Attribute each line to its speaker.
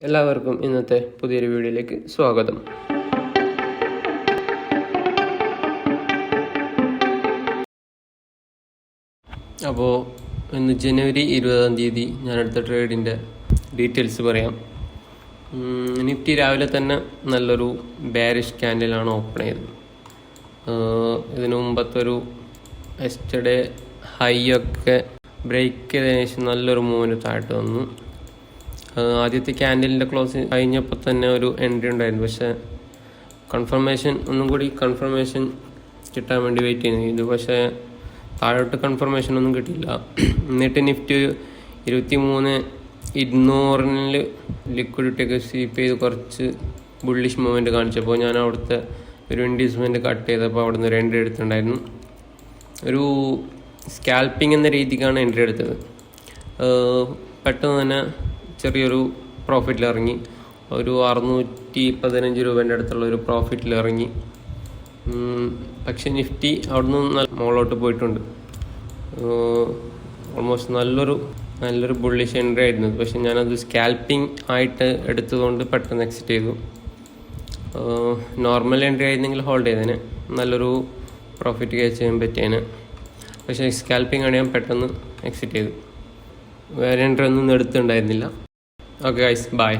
Speaker 1: എല്ലാവർക്കും ഇന്നത്തെ പുതിയൊരു വീഡിയോയിലേക്ക് സ്വാഗതം. അപ്പോൾ ഇന്ന് ജനുവരി 20 ഞാൻ എടുത്ത ട്രേഡിൻ്റെ ഡീറ്റെയിൽസ് പറയാം. നിഫ്റ്റി രാവിലെ തന്നെ നല്ലൊരു ബാരിഷ് ക്യാൻഡിലാണ് ഓപ്പൺ ചെയ്തത്. ഇതിനു മുമ്പത്തൊരു യെസ്റ്റർഡേ ഹൈ ഒക്കെ ബ്രേക്ക് ചെയ്തതിനു ശേഷം നല്ലൊരു മൂവ്മെൻറ്റ് താഴ്ത്ത് വന്നു. ആദ്യത്തെ ക്യാൻഡിലിൻ്റെ ക്ലോസ് കഴിഞ്ഞപ്പോൾ തന്നെ ഒരു എൻട്രി ഉണ്ടായിരുന്നു, പക്ഷേ കൺഫർമേഷൻ കിട്ടാൻ വേണ്ടി വെയിറ്റ് ചെയ്യുന്നു. പക്ഷേ താഴോട്ട് കൺഫർമേഷൻ ഒന്നും കിട്ടിയില്ല. എന്നിട്ട് നിഫ്റ്റി 23,200 ലിക്വിഡിറ്റിയൊക്കെ സ്വീപ്പ് ചെയ്ത് കുറച്ച് ബുള്ളിഷ് മൂവ്മെൻറ്റ് കാണിച്ചപ്പോൾ ഞാൻ അവിടുത്തെ ഒരു ഇൻഡ്യൂസ്മെൻറ്റ് കട്ട് ചെയ്തപ്പോൾ അവിടെ നിന്ന് ഒരു എൻട്രി എടുത്തിട്ടുണ്ടായിരുന്നു. ഒരു സ്കാൽപ്പിംഗ് എന്ന രീതിക്കാണ് എൻട്രി എടുത്തത്. പെട്ടെന്ന് തന്നെ ചെറിയൊരു പ്രോഫിറ്റിലിറങ്ങി, ഒരു 615 രൂപേൻ്റെ അടുത്തുള്ള ഒരു പ്രോഫിറ്റിലിറങ്ങി. പക്ഷേ നിഫ്റ്റി അവിടെ നിന്ന് മുകളിലോട്ട് പോയിട്ടുണ്ട്. ഓൾമോസ്റ്റ് നല്ലൊരു ബുള്ളിഷ് എൻട്രി ആയിരുന്നു. പക്ഷെ ഞാനത് സ്കാൽപ്പിംഗ് ആയിട്ട് എടുത്തതുകൊണ്ട് പെട്ടെന്ന് എക്സിറ്റ് ചെയ്തു. നോർമൽ എൻട്രി ആയിരുന്നെങ്കിൽ ഹോൾഡ് ചെയ്തേനെ, നല്ലൊരു പ്രോഫിറ്റ് ക്യാച്ച് ചെയ്യാൻ പറ്റിയേനെ. പക്ഷേ സ്കാൽപ്പിംഗ് ആണ് ഞാൻ പെട്ടെന്ന് എക്സിറ്റ് ചെയ്തു. വേറെ എൻട്രി ഒന്നും എടുത്തിട്ടുണ്ടായിരുന്നില്ല. Okay guys, by.